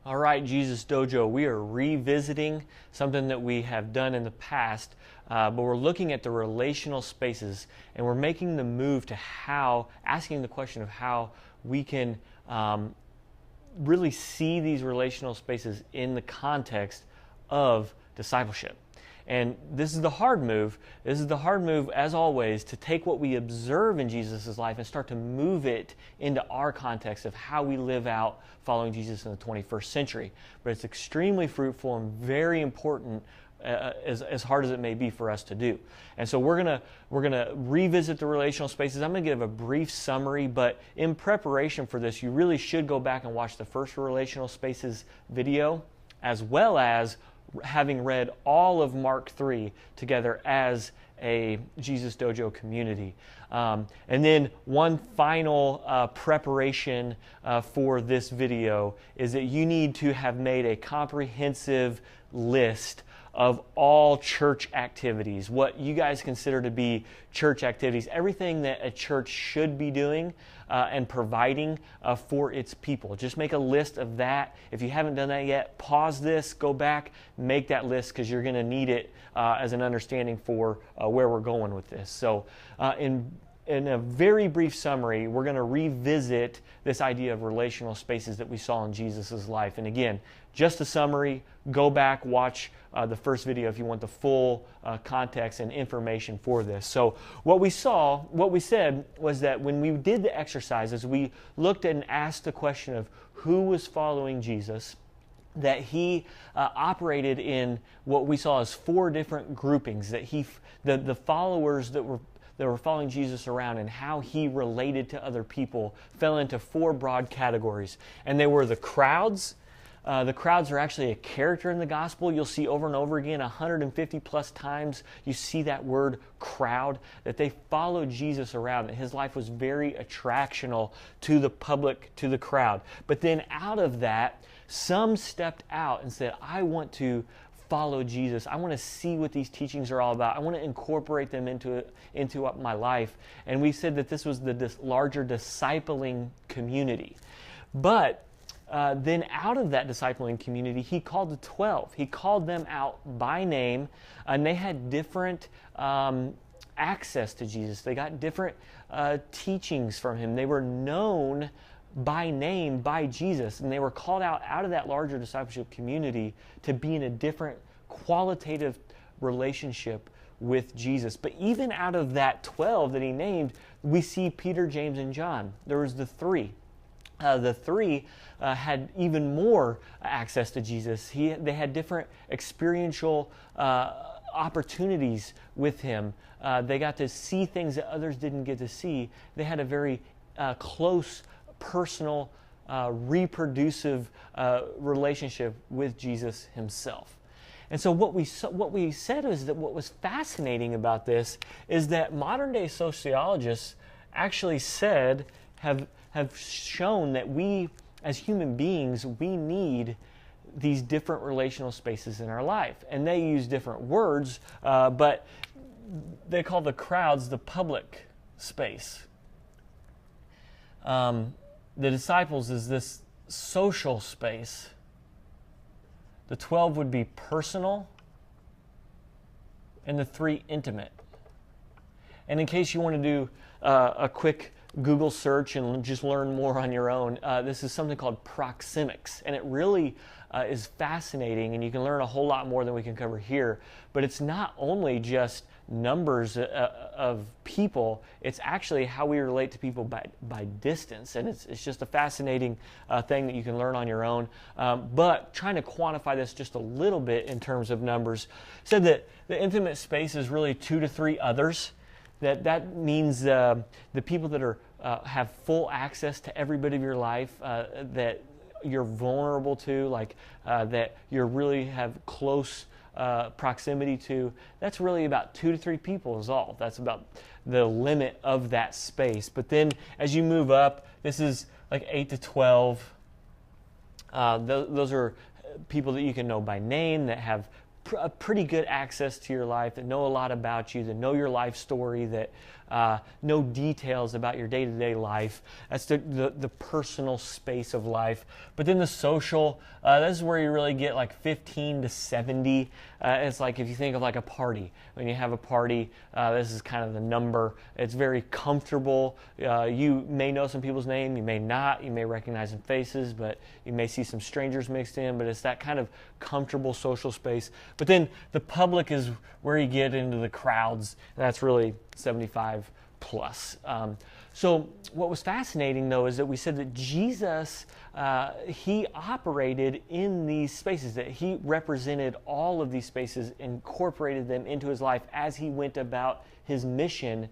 All right, Jesus Dojo, we are revisiting something that we have done in the past, but we're looking at the relational spaces, and we're making the move to asking the question of how we can really see these relational spaces in the context of discipleship. And this is the hard move. This is the hard move, as always, to take what we observe in Jesus' life and start to move it into our context of how we live out following Jesus in the 21st century. But it's extremely fruitful and very important, as hard as it may be for us to do. And so we're gonna revisit the relational spaces. I'm gonna give a brief summary, but in preparation for this, you really should go back and watch the first relational spaces video, as well as having read all of Mark 3 together as a Jesus Dojo community. And then one final preparation for this video is that you need to have made a comprehensive list of all church activities, what you guys consider to be church activities, everything that a church should be doing and providing for its people. Just make a list of that. If you haven't done that yet, pause this, go back, make that list, because you're going to need it as an understanding for where we're going with this. So in a very brief summary, we're going to revisit this idea of relational spaces that we saw in Jesus' life. And again, just a summary, go back, watch the first video if you want the full context and information for this. So what we said was that when we did the exercises, we looked and asked the question of who was following Jesus, that he operated in what we saw as four different groupings, that the followers that were following Jesus around and how he related to other people fell into four broad categories. And they were the crowds. The crowds are actually a character in the gospel. You'll see over and over again, 150 plus times, you see that word crowd, that they followed Jesus around, that his life was very attractional to the public, to the crowd. But then out of that, some stepped out and said, I want to follow Jesus. I want to see what these teachings are all about. I want to incorporate them into my life. And we said that this was the larger discipling community. But then out of that discipling community, he called the 12. He called them out by name, and they had different access to Jesus. They got different teachings from him. They were known by name by Jesus, and they were called out of that larger discipleship community to be in a different qualitative relationship with Jesus. But even out of that 12 that he named, we see Peter, James, and John. There was the three. The three had even more access to Jesus. They had different experiential opportunities with him. They got to see things that others didn't get to see. They had a very close, personal, reproducive relationship with Jesus himself. And so what we said is that what was fascinating about this is that modern day sociologists actually have shown that we, as human beings, we need these different relational spaces in our life. And they use different words, but they call the crowds the public space. The disciples is this social space. The 12 would be personal, and the three intimate. And in case you want to do a quick Google search and just learn more on your own, this is something called proxemics, and it really is fascinating, and you can learn a whole lot more than we can cover here. But it's not only just numbers of people, it's actually how we relate to people by distance, and it's just a fascinating thing that you can learn on your own. But trying to quantify this just a little bit in terms of numbers, said that the intimate space is really 2 to 3 others. That means the people that have full access to every bit of your life, that you're vulnerable to, like that you really have close proximity to. That's really about 2 to 3 people is all. That's about the limit of that space. But then as you move up, this is like 8 to 12. Those are people that you can know by name, that have a pretty good access to your life, that know a lot about you, that know your life story, that no details about your day-to-day life. That's the personal space of life. But then the social, this is where you really get like 15 to 70. It's like if you think of like a party. When you have a party, this is kind of the number. It's very comfortable. You may know some people's name, you may not. You may recognize some faces, but you may see some strangers mixed in. But it's that kind of comfortable social space. But then the public is where you get into the crowds. And that's really 75 plus. So what was fascinating, though, is that we said that Jesus, he operated in these spaces, that he represented all of these spaces, incorporated them into his life as he went about his mission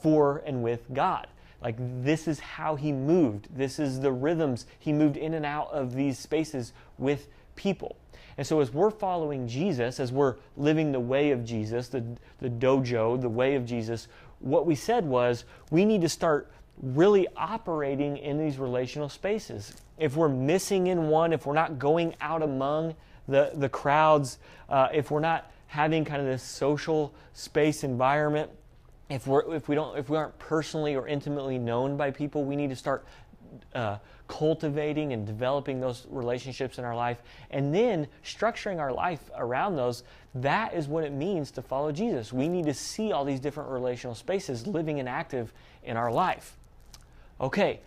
for and with God. Like, this is how he moved. This is the rhythms. He moved in and out of these spaces with people. And so as we're following Jesus, as we're living the way of Jesus, the dojo, the way of Jesus, what we said was we need to start really operating in these relational spaces. If we're missing in one, if we're not going out among the crowds, if we're not having kind of this social space environment, if we aren't personally or intimately known by people, we need to start cultivating and developing those relationships in our life, and then structuring our life around those. That is what it means to follow Jesus. We need to see all these different relational spaces living and active in our life. Okay,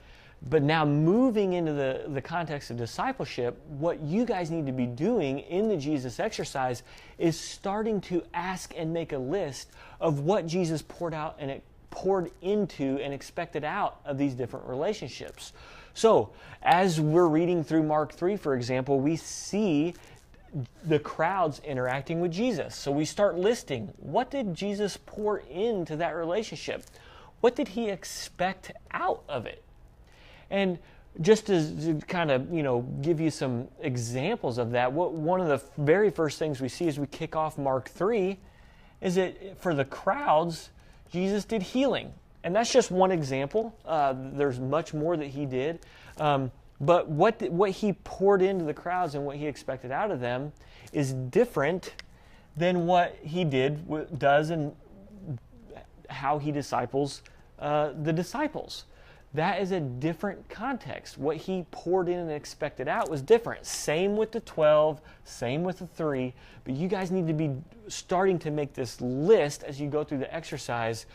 but now moving into the context of discipleship, what you guys need to be doing in the Jesus exercise is starting to ask and make a list of what Jesus poured out and poured into and expected out of these different relationships. So, as we're reading through Mark 3, for example, we see the crowds interacting with Jesus. So we start listing, what did Jesus pour into that relationship? What did he expect out of it? And just to kind of, give you some examples of that, one of the very first things we see as we kick off Mark 3 is that for the crowds, Jesus did healing. And that's just one example. There's much more that he did. But what he poured into the crowds and what he expected out of them is different than what he does and how he disciples the disciples. That is a different context. What he poured in and expected out was different. Same with the 12, same with the 3. But you guys need to be starting to make this list as you go through the exercise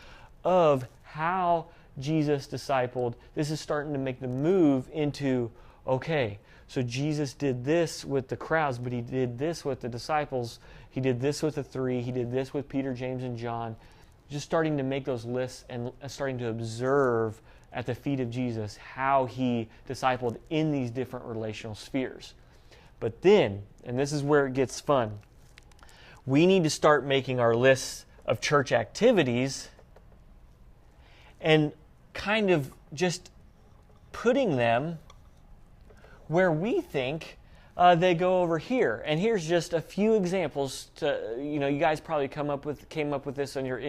of how Jesus discipled. This is starting to make the move into, okay, so Jesus did this with the crowds, but he did this with the disciples. He did this with the 3. He did this with Peter, James, and John. Just starting to make those lists and starting to observe at the feet of Jesus how he discipled in these different relational spheres. But then, and this is where it gets fun, we need to start making our lists of church activities and kind of just putting them where we think they go over here. And here's just a few examples. You guys probably came up with this on your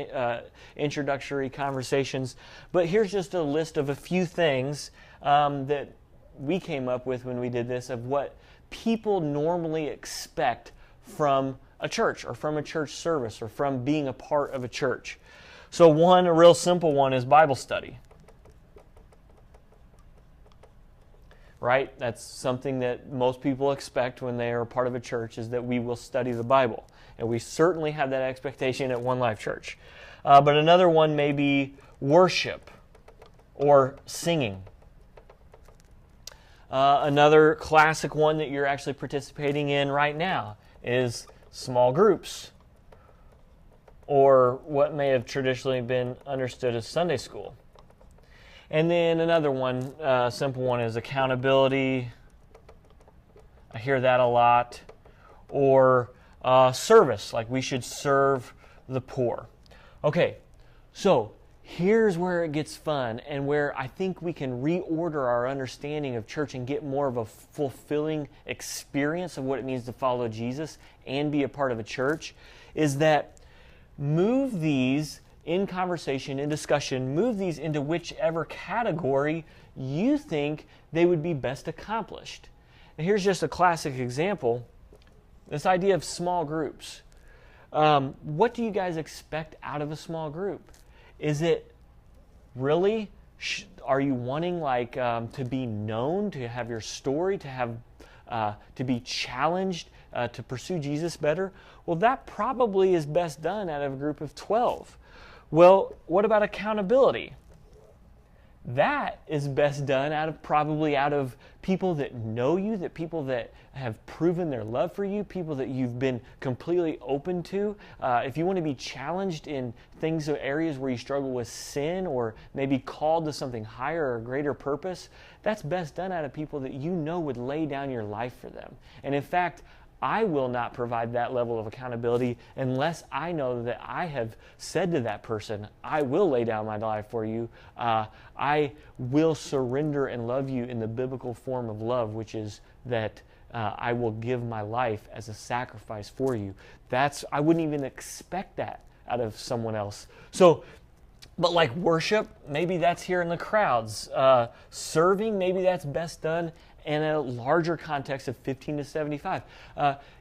introductory conversations. But here's just a list of a few things that we came up with when we did this, of what people normally expect from a church or from a church service or from being a part of a church. So a real simple one is Bible study. Right? That's something that most people expect when they are a part of a church, is that we will study the Bible. And we certainly have that expectation at One Life Church. But another one may be worship or singing. Another classic one that you're actually participating in right now is small groups, or what may have traditionally been understood as Sunday school. And then another one, simple one, is accountability. I hear that a lot. Or service, like we should serve the poor. Okay, so here's where it gets fun and where I think we can reorder our understanding of church and get more of a fulfilling experience of what it means to follow Jesus and be a part of a church, is that move these in conversation, in discussion, move these into whichever category you think they would be best accomplished. And here's just a classic example, this idea of small groups. What do you guys expect out of a small group? Is it Really? Are you wanting to be known, to have your story, to be challenged, to pursue Jesus better? Well, that probably is best done out of a group of 12. Well, what about accountability? That is best done probably out of people that know you, that people that have proven their love for you, people that you've been completely open to. If you want to be challenged in things or areas where you struggle with sin, or maybe called to something higher or greater purpose, that's best done out of people that you know would lay down your life for them. And in fact, I will not provide that level of accountability unless I know that I have said to that person, I will lay down my life for you. I will surrender and love you in the biblical form of love, which is that I will give my life as a sacrifice for you. I wouldn't even expect that out of someone else. But like worship, maybe that's here in the crowds. Serving, maybe that's best done in a larger context of 15 to 75.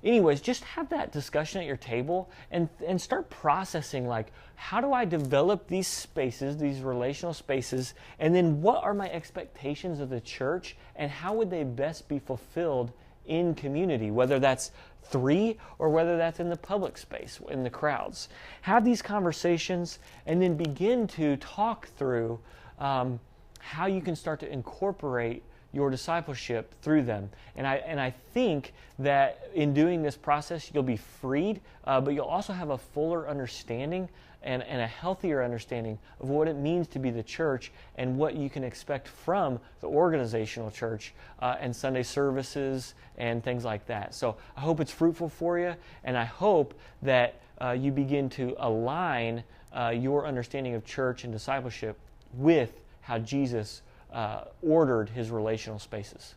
Anyways, just have that discussion at your table and start processing, how do I develop these spaces, these relational spaces, and then what are my expectations of the church, and how would they best be fulfilled in community, whether that's 3 or whether that's in the public space, in the crowds. Have these conversations and then begin to talk through how you can start to incorporate your discipleship through them. And I think that in doing this process, you'll be freed, but you'll also have a fuller understanding and a healthier understanding of what it means to be the church and what you can expect from the organizational church and Sunday services and things like that. So I hope it's fruitful for you, and I hope that you begin to align your understanding of church and discipleship with how Jesus ordered his relational spaces.